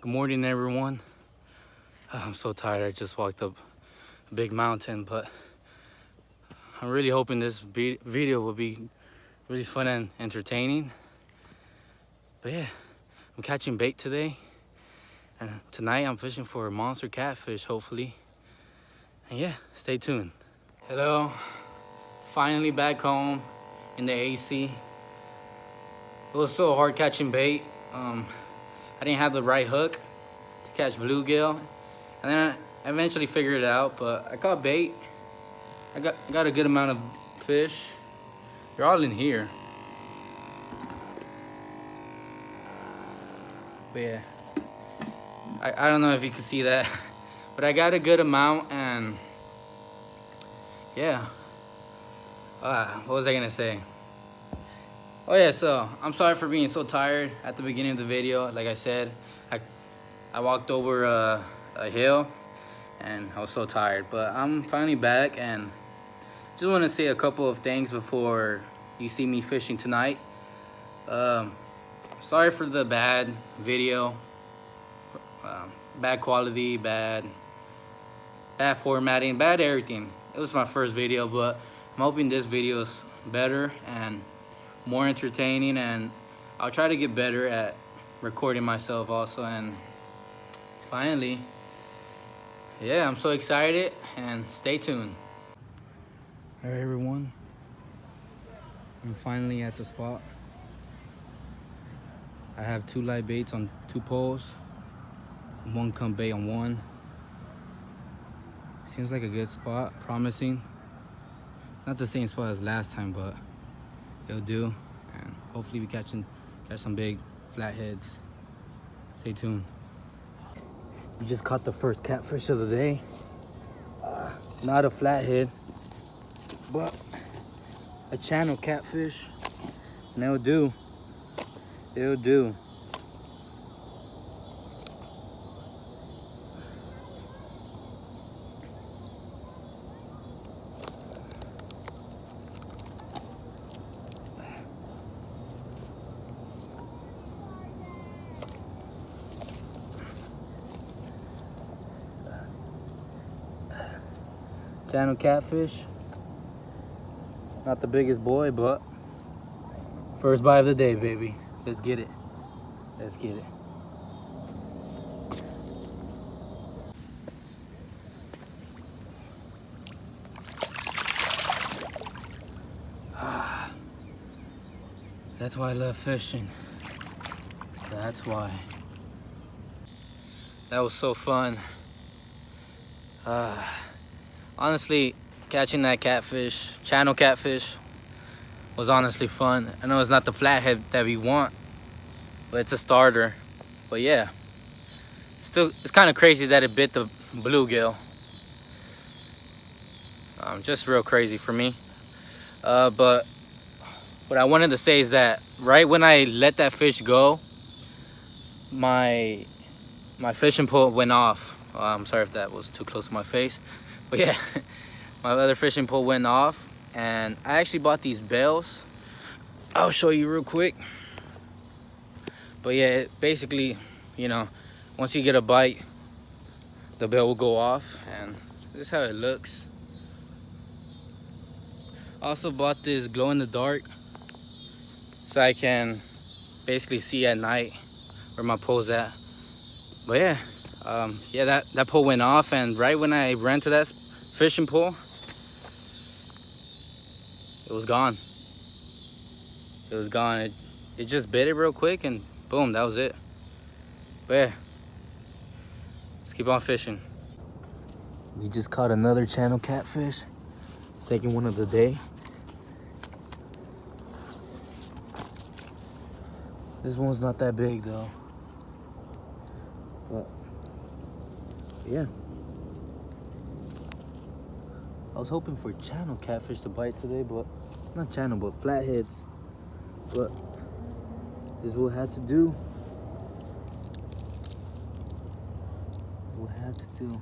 Good morning, everyone. I'm so tired. I just walked up a big mountain, but I'm really hoping this video will be really fun and entertaining. But yeah, I'm catching bait today, and tonight I'm fishing for a monster catfish, hopefully. And yeah, stay tuned. Hello, finally back home in the AC. It was so hard catching bait. I didn't have the right hook to catch bluegill, and then I eventually figured it out. But I caught bait. I got a good amount of fish. They're all in here. But yeah, I don't know if you can see that, but I got a good amount, and yeah. What was I gonna say? Oh yeah, so I'm sorry for being so tired at the beginning of the video. Like I said, I walked over a hill and I was so tired, but I'm finally back, and just want to say a couple of things before you see me fishing tonight. Sorry for the bad video, bad quality, bad formatting, bad everything. It was my first video, but I'm hoping this video is better and more entertaining, and I'll try to get better at recording myself also. And finally, yeah, I'm so excited, and stay tuned. All right, everyone, I'm finally at the spot. I have 2 live baits on 2 poles, 1 come bait on 1. Seems like a good spot, promising. It's not the same spot as last time, but it'll do, and hopefully we catch some big flatheads. Stay tuned. We just caught the first catfish of the day. Not a flathead, but a channel catfish, and it'll do. It'll do. Channel catfish. Not the biggest boy, but first bite of the day, baby. Let's get it. Let's get it. That's why I love fishing. That's why. That was so fun. Honestly, catching that catfish, channel catfish, was honestly fun. I know it's not the flathead that we want, but it's a starter. But yeah, still, it's kind of crazy that it bit the bluegill. Just real crazy for me. But what I wanted to say is that right when I let that fish go, my fishing pole went off. I'm sorry if that was too close to my face, but yeah, my other fishing pole went off, and I actually bought these bails. I'll show you real quick. But yeah, basically, you know, once you get a bite, the bail will go off, and this is how it looks. Also bought this glow in the dark so I can basically see at night where my pole's at. But yeah, that pole went off, and right when I ran to that fishing pole, it was gone. It was gone. It just bit it real quick, and boom, that was it. But yeah, let's keep on fishing. We just caught another channel catfish, second one of the day. This one's not that big though. But yeah, I was hoping for channel catfish to bite today, but not channel, but flatheads. But this is what I had to do. This is what I had to do.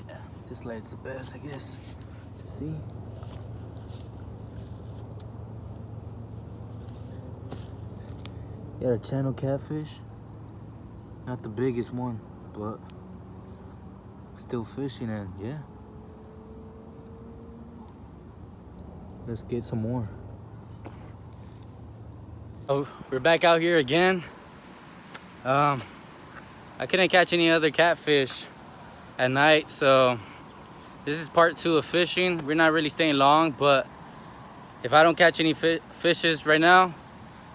Yeah. This light's the best, I guess, to see. Got a channel catfish. Not the biggest one, but still fishing, and yeah. Let's get some more. Oh, we're back out here again. I couldn't catch any other catfish at night, so this is part 2 of fishing. We're not really staying long, but if I don't catch any fishes right now,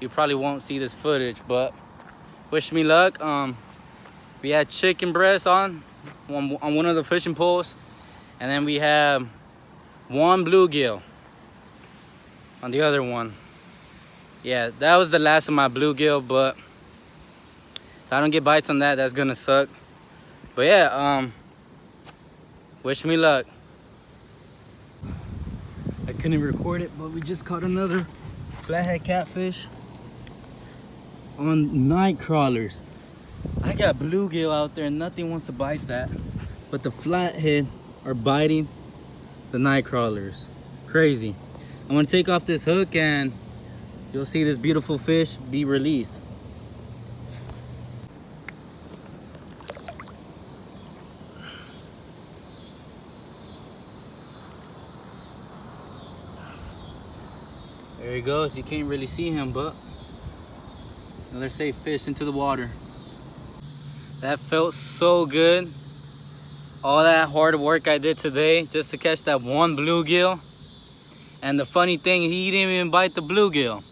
you probably won't see this footage, but wish me luck. We had chicken breast on one of the fishing poles, and then we have one bluegill on the other one. Yeah, that was the last of my bluegill, but if I don't get bites on that, that's gonna suck. But yeah, wish me luck. I couldn't record it, but we just caught another flathead catfish on night crawlers. I got bluegill out there and nothing wants to bite that, but the flathead are biting the night crawlers. Crazy. I'm gonna take off this hook and you'll see this beautiful fish be released. There he goes. You can't really see him, but another safe fish into the water. That felt so good. All that hard work I did today just to catch that one bluegill. And the funny thing, he didn't even bite the bluegill.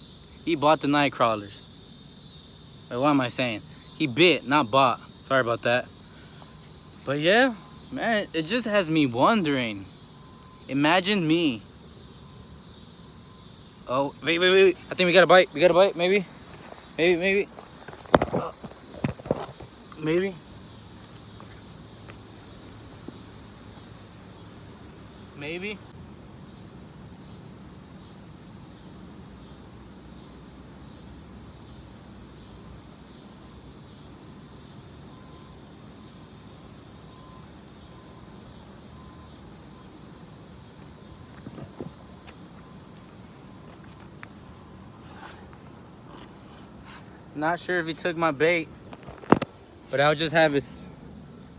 He bought the night crawlers. Wait, what am I saying? He bit, not bought. Sorry about that. But yeah, man, it just has me wondering. Imagine me. Oh, wait. I think we got a bite. We got a bite, maybe? Maybe. Maybe. Maybe. Not sure if he took my bait, but I'll just have it.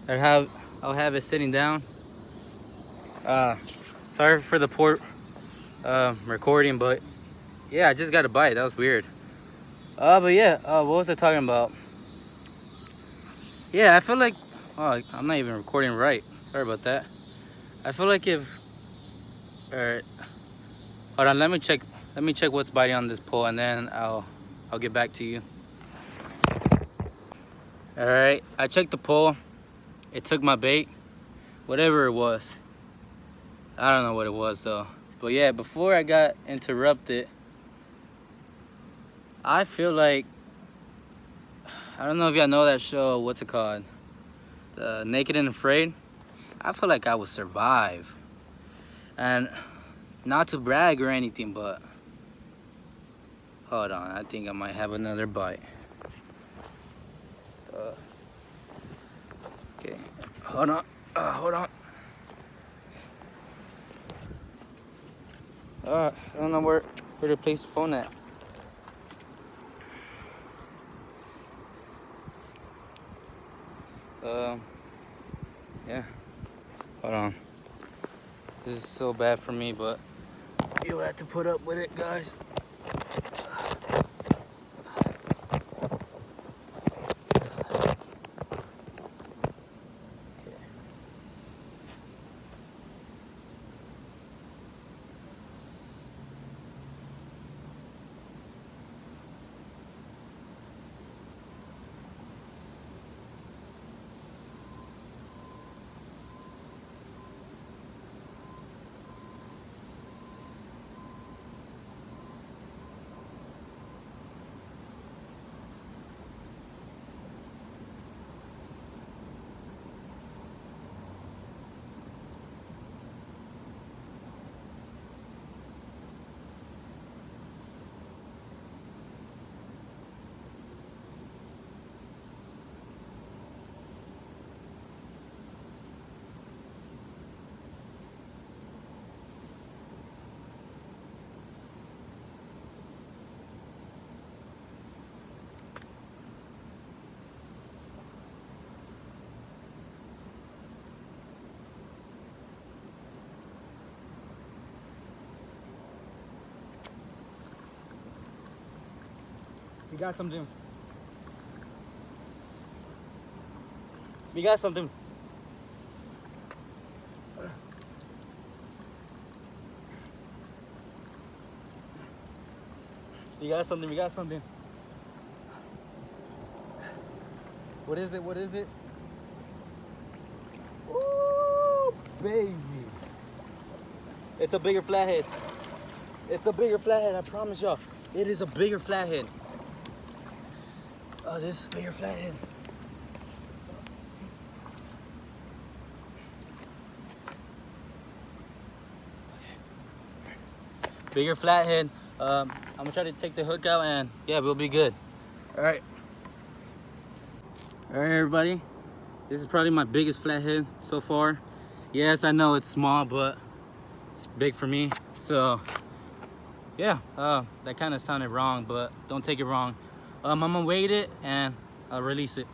I'll have it sitting down. Sorry for the poor recording, but yeah, I just got a bite. That was weird. But yeah, what was I talking about? Yeah, I feel like, oh, I'm not even recording right. Sorry about that. I feel like if, alright, hold on, let me check what's biting on this pole, and then I'll get back to you. Alright, I checked the pole. It took my bait, whatever it was. I don't know what it was though. But yeah, before I got interrupted, I feel like, I don't know if y'all know that show, what's it called? The Naked and Afraid. I feel like I would survive. And not to brag or anything, but hold on, I think I might have another bite. Okay, hold on. I don't know where to place the phone at. Yeah, hold on. This is so bad for me, but you'll have to put up with it, guys. We got something. We got something. We got something. We got something. What is it? What is it? Ooh, baby. It's a bigger flathead. It's a bigger flathead, I promise y'all. It is a bigger flathead. Oh, this is a bigger flathead. Bigger flathead. I'm gonna try to take the hook out and yeah, we'll be good. All right. All right, everybody. This is probably my biggest flathead so far. Yes, I know it's small, but it's big for me. So yeah, that kind of sounded wrong, but don't take it wrong. I'm gonna weight it and I'll release it.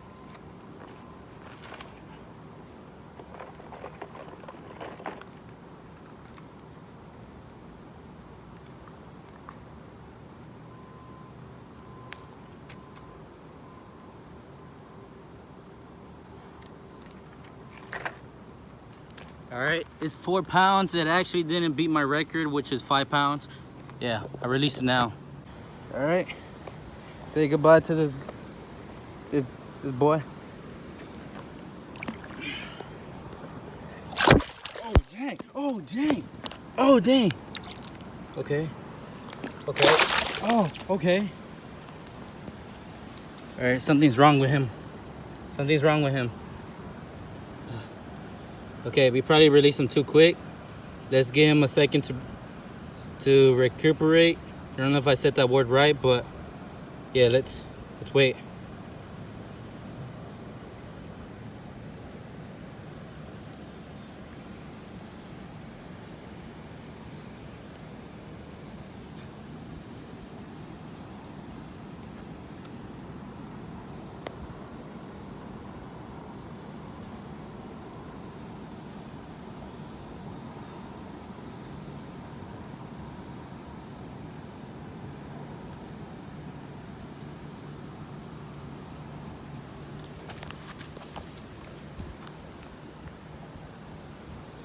All right, it's 4 pounds. It actually didn't beat my record, which is 5 pounds. Yeah, I release it now. All right, say goodbye to this boy. Oh dang! Oh dang! Oh dang! Okay. Okay. Oh, okay. All right, something's wrong with him. Something's wrong with him. Okay, we probably released him too quick. Let's give him a second to recuperate. I don't know if I said that word right, but yeah, let's wait.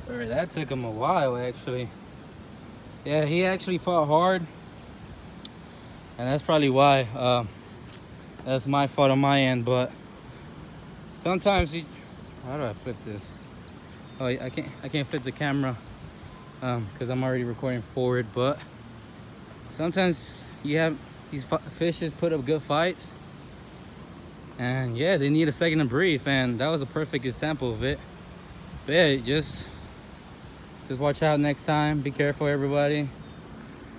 All right, that took him a while actually. Yeah, he actually fought hard, and that's probably why. That's my fault on my end, but sometimes he. How do I flip this? Oh, I can't flip the camera because I'm already recording forward. But sometimes you have these fishes put up good fights, and yeah, they need a second to breathe, and that was a perfect example of it. But yeah, just watch out next time. Be careful, everybody,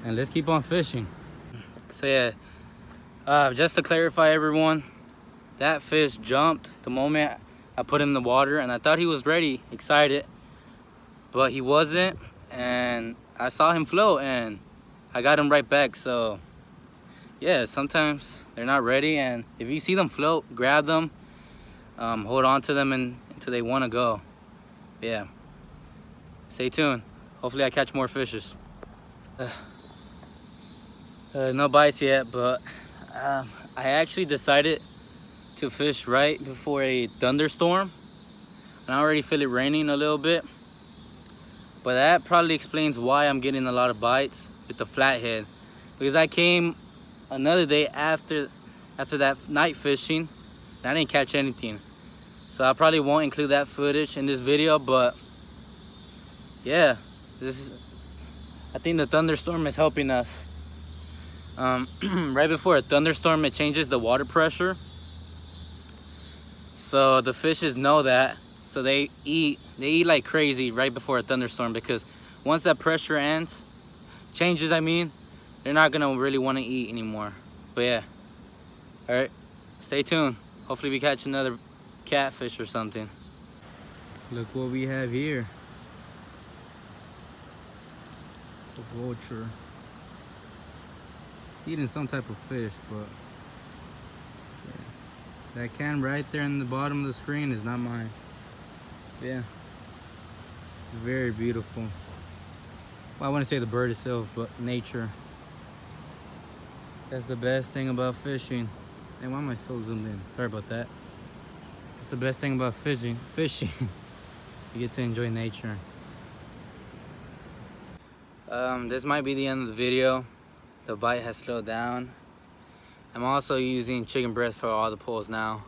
and let's keep on fishing. So yeah, just to clarify, everyone, that fish jumped the moment I put him in the water, and I thought he was ready, excited, but he wasn't, and I saw him float and I got him right back. So yeah, sometimes they're not ready, and if you see them float, grab them, hold on to them until they want to go. Yeah, stay tuned. Hopefully I catch more fishes. No bites yet, but I actually decided to fish right before a thunderstorm, and I already feel it raining a little bit, but that probably explains why I'm getting a lot of bites with the flathead, because I came another day after that night fishing and I didn't catch anything. So I probably won't include that footage in this video, but yeah, I think the thunderstorm is helping us. Right before a thunderstorm, it changes the water pressure, so the fishes know that, so they eat like crazy right before a thunderstorm, because once that pressure changes, they're not gonna really want to eat anymore. But yeah, all right, stay tuned. Hopefully we catch another catfish or something. Look what we have here. The vulture. It's eating some type of fish, but yeah. That can right there in the bottom of the screen is not mine. Yeah, very beautiful. Well, I wouldn't say the bird itself, but nature. That's the best thing about fishing. Hey, why am I so zoomed in? Sorry about that. It's the best thing about fishing. You get to enjoy nature. This might be the end of the video. The bite has slowed down. I'm also using chicken breast for all the pulls now.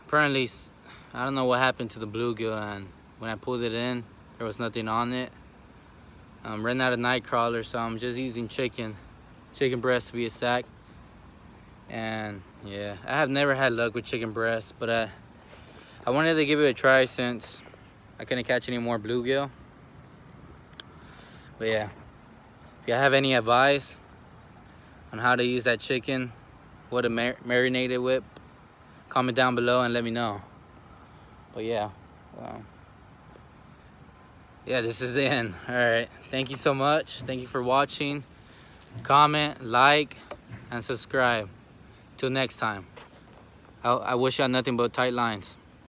Apparently, I don't know what happened to the bluegill, and when I pulled it in, there was nothing on it. I'm running out of night crawler, so I'm just using chicken breast to be exact. And yeah, I have never had luck with chicken breast, but I wanted to give it a try since I couldn't catch any more bluegill. But yeah, if you have any advice on how to use that chicken, what to marinate it with, comment down below and let me know. But yeah, yeah, this is the end. All right, thank you so much. Thank you for watching. Comment, like, and subscribe. Till next time, I wish y'all nothing but tight lines.